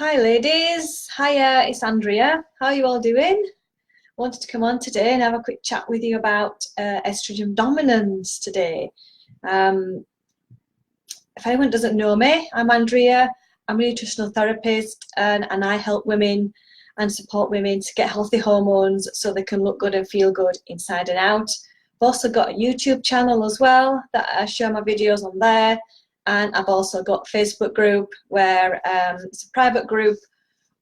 Hi ladies, hiya, it's Andrea. How are you all doing? Wanted to come on today and have a quick chat with you about estrogen dominance today. If anyone doesn't know me, I'm Andrea. I'm a nutritional therapist and I help women and support women to get healthy hormones so they can look good and feel good inside and out. I've also got a YouTube channel as well that I share my videos on there. And I've also got a Facebook group where it's a private group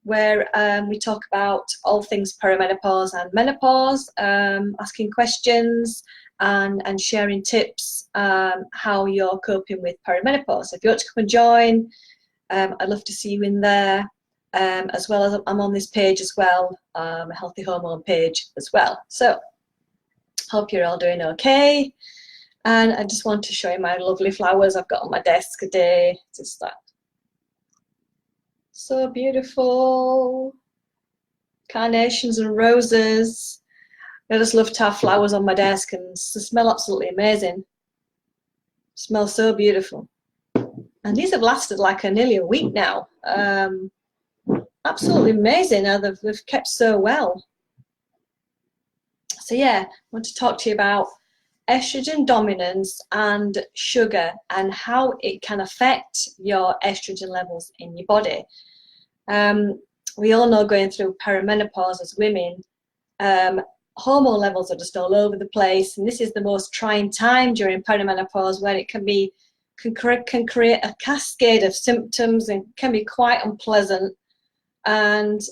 where we talk about all things perimenopause and menopause, asking questions and sharing tips how you're coping with perimenopause. If you want to come and join, I'd love to see you in there, as well as I'm on this page as well, a healthy hormone page as well. So hope you're all doing okay. And I just want to show you my lovely flowers I've got on my desk today. Just that. So beautiful. Carnations and roses. I just love to have flowers on my desk and they smell absolutely amazing. Smell so beautiful. And these have lasted like nearly a week now. Absolutely amazing how they've kept so well. So yeah, I want to talk to you about estrogen dominance and sugar and how it can affect your estrogen levels in your body. We all know going through perimenopause as women, hormone levels are just all over the place, and this is the most trying time during perimenopause where it can create a cascade of symptoms and can be quite unpleasant, and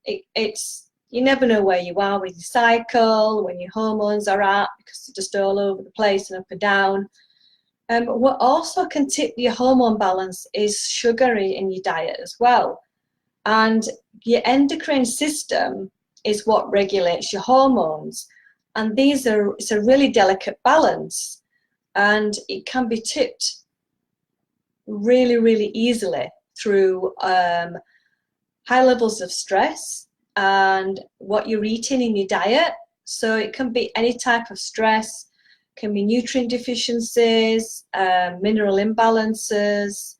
it's you never know where you are with your cycle, when your hormones are at, because they're just all over the place and up and down. What also can tip your hormone balance is sugar in your diet as well. And your endocrine system is what regulates your hormones. And it's a really delicate balance. And it can be tipped really, really easily through high levels of stress and what you're eating in your diet. So it can be any type of stress, can be nutrient deficiencies, mineral imbalances,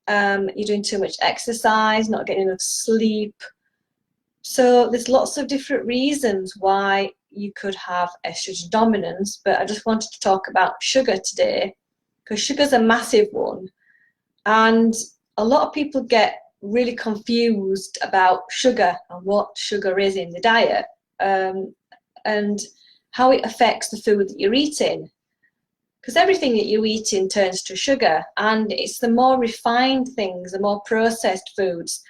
you're doing too much exercise, not getting enough sleep. So there's lots of different reasons why you could have estrogen dominance, but I just wanted to talk about sugar today because sugar's a massive one, and a lot of people get really confused about sugar and what sugar is in the diet, and how it affects the food that you're eating, because everything that you eat in turns to sugar, and it's the more refined things, the more processed foods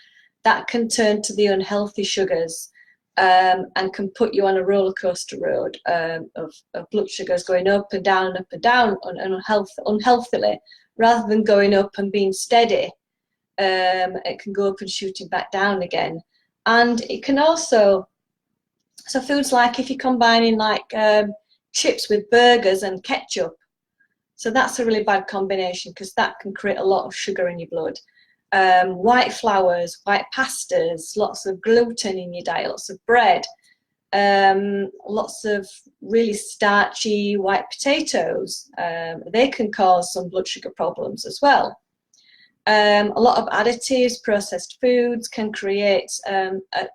that can turn to the unhealthy sugars, and can put you on a roller coaster road of blood sugars going up and down unhealthily, rather than going up and being steady. It can go up and shooting back down again. And it can also, so foods like if you're combining like chips with burgers and ketchup, so that's a really bad combination because that can create a lot of sugar in your blood. White flours, white pastas, lots of gluten in your diet, lots of bread, lots of really starchy white potatoes, they can cause some blood sugar problems as well. A lot of additives, processed foods can create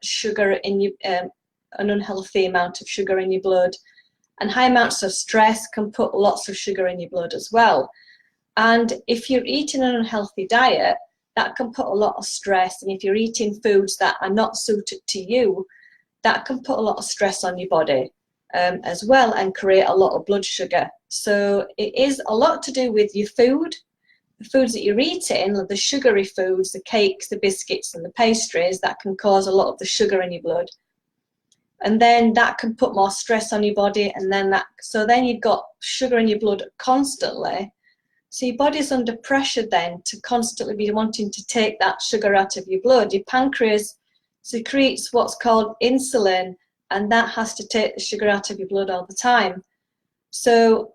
sugar in your, an unhealthy amount of sugar in your blood, and high amounts of stress can put lots of sugar in your blood as well. And if you're eating an unhealthy diet, that can put a lot of stress, and if you're eating foods that are not suited to you, that can put a lot of stress on your body as well and create a lot of blood sugar. So it is a lot to do with your food. The foods that you're eating, the sugary foods, the cakes, the biscuits and the pastries, that can cause a lot of the sugar in your blood. And then that can put more stress on your body, and then then you've got sugar in your blood constantly. So your body's under pressure then to constantly be wanting to take that sugar out of your blood. Your pancreas secretes what's called insulin, and that has to take the sugar out of your blood all the time. So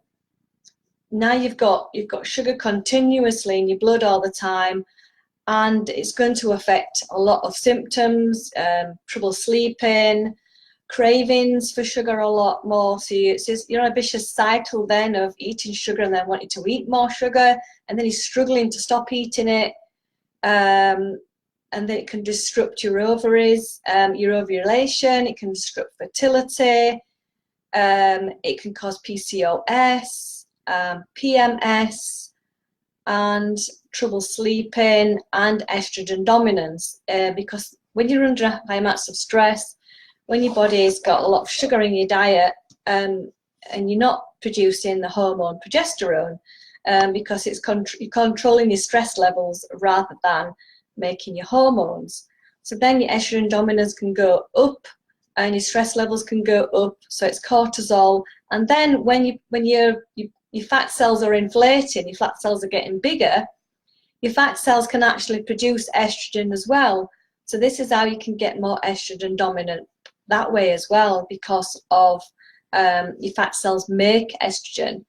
now you've got sugar continuously in your blood all the time, and it's going to affect a lot of symptoms, trouble sleeping, cravings for sugar a lot more. So you're on a vicious cycle then of eating sugar and then wanting to eat more sugar, and then you're struggling to stop eating it. and then it can disrupt your ovaries, your ovulation. It can disrupt fertility. It can cause PCOS, PMS, and trouble sleeping, and estrogen dominance, because when you're under high amounts of stress, when your body's got a lot of sugar in your diet, and you're not producing the hormone progesterone, because you're controlling your stress levels rather than making your hormones. So then your estrogen dominance can go up and your stress levels can go up, so it's cortisol. And then when your fat cells are inflating, your fat cells are getting bigger, your fat cells can actually produce estrogen as well. So this is how you can get more estrogen dominant that way as well, because of your fat cells make estrogen.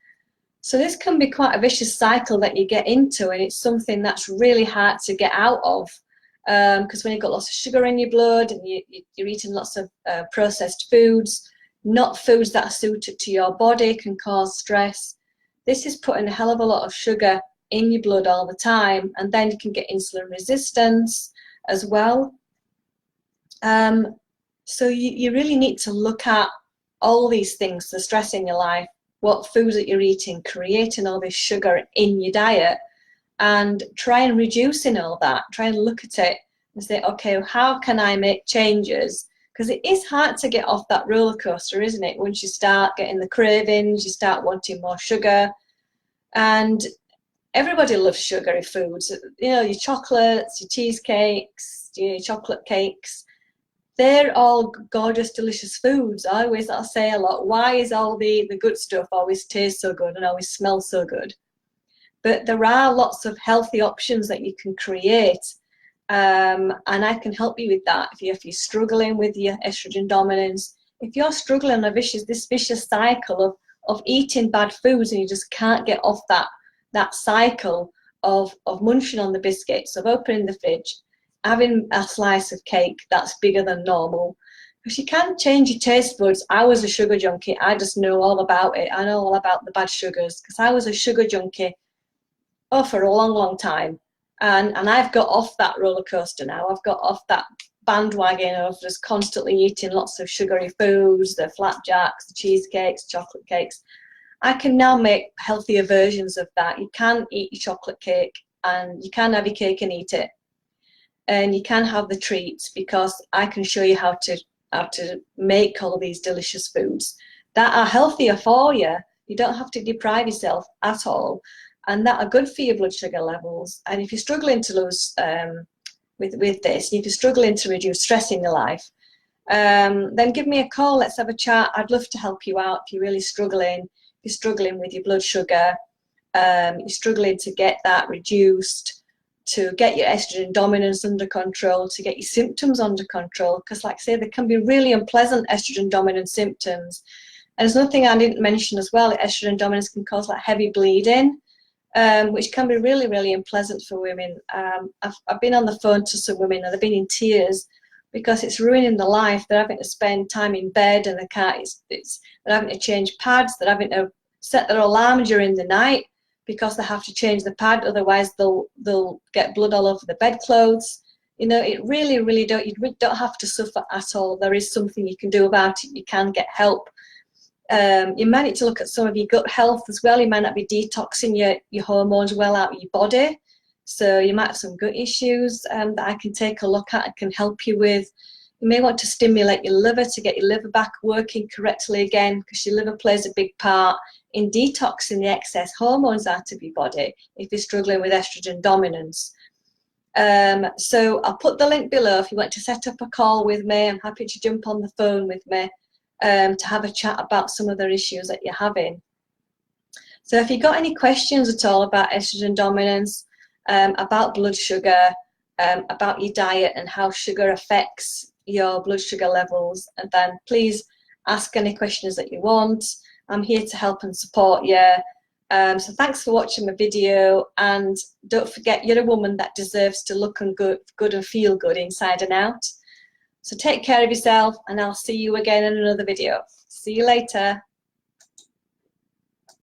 So this can be quite a vicious cycle that you get into, and it's something that's really hard to get out of, because when you've got lots of sugar in your blood and you're eating lots of processed foods, not foods that are suited to your body, can cause stress. This is putting a hell of a lot of sugar in your blood all the time, and then you can get insulin resistance as well. So you really need to look at all these things, the stress in your life, what foods that you're eating, creating all this sugar in your diet, and try and reducing all that. Try and look at it and say, okay, how can I make changes? Because it is hard to get off that roller coaster, isn't it? Once you start getting the cravings, you start wanting more sugar. And everybody loves sugary foods. You know, your chocolates, your cheesecakes, your chocolate cakes. They're all gorgeous, delicious foods. I'll say a lot, why is all the good stuff always taste so good and always smells so good? But there are lots of healthy options that you can create, and I can help you with that. If you're struggling with your estrogen dominance, if you're struggling this vicious cycle of eating bad foods and you just can't get off that cycle of munching on the biscuits, of opening the fridge, having a slice of cake that's bigger than normal, because you can change your taste buds. I was a sugar junkie. I just know all about it. I know all about the bad sugars, because I was a sugar junkie for a long time, and I've got off that roller coaster now. I've got off that bandwagon of just constantly eating lots of sugary foods, the flapjacks, the cheesecakes, chocolate cakes. I can now make healthier versions of that. You can eat your chocolate cake, and you can have your cake and eat it, and you can have the treats, because I can show you how to make all these delicious foods that are healthier for you. You don't have to deprive yourself at all, and that are good for your blood sugar levels. And if you're struggling to lose with this, if you're struggling to reduce stress in your life, then give me a call. Let's have a chat. I'd love to help you out if you're really struggling. If you're struggling with your blood sugar, you're struggling to get that reduced, to get your estrogen dominance under control, to get your symptoms under control, because like I say, there can be really unpleasant estrogen dominant symptoms. And there's nothing I didn't mention as well. Estrogen dominance can cause like heavy bleeding, which can be really unpleasant for women. I've been on the phone to some women and they've been in tears because it's ruining their life. They're having to spend time in bed, and they're having to change pads. They're having to set their alarm during the night because they have to change the pad, otherwise they'll get blood all over the bedclothes. You know, you really don't have to suffer at all. There is something you can do about it. You can get help. You might need to look at some of your gut health as well. You might not be detoxing your hormones well out of your body, so you might have some gut issues that I can take a look at and can help you with. You may want to stimulate your liver to get your liver back working correctly again, because your liver plays a big part in detoxing the excess hormones out of your body if you're struggling with estrogen dominance. So I'll put the link below if you want to set up a call with me. I'm happy to jump on the phone with me to have a chat about some of the issues that you're having. So if you've got any questions at all about estrogen dominance, about blood sugar, about your diet and how sugar affects your blood sugar levels, and then please ask any questions that you want. I'm here to help and support you. So thanks for watching my video, and don't forget, you're a woman that deserves to look and good and feel good inside and out. So take care of yourself, and I'll see you again in another video. See you later.